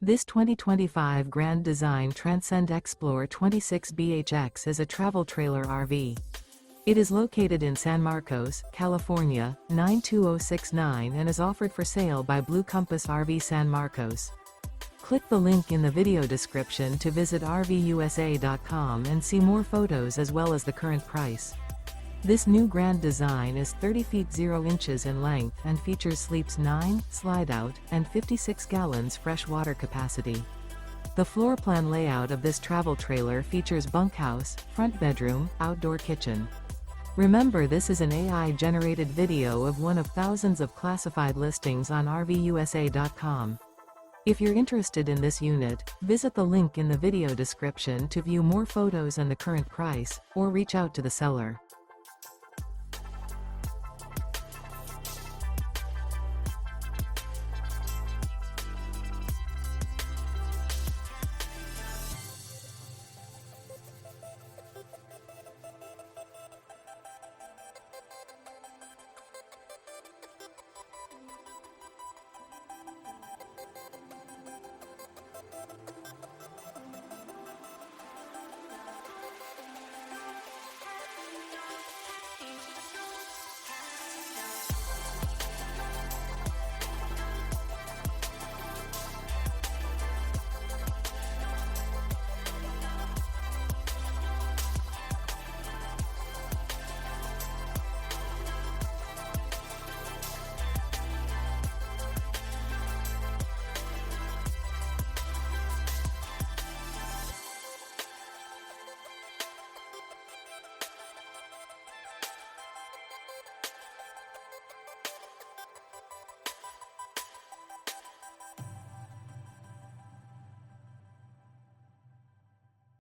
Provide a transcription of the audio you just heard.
This 2025 Grand Design Transcend Xplor 26BHX is a travel trailer RV. It is located in San Marcos, California, 92069 and is offered for sale by Blue Compass RV San Marcos. Click the link in the video description to visit RVUSA.com and see more photos as well as the current price. This new Grand Design is 30 feet 0 inches in length and features sleeps 9, slide-out, and 56 gallons fresh water capacity. The floor plan layout of this travel trailer features bunkhouse, front bedroom, outdoor kitchen. Remember, this is an AI-generated video of one of thousands of classified listings on RVUSA.com. If you're interested in this unit, visit the link in the video description to view more photos and the current price, or reach out to the seller.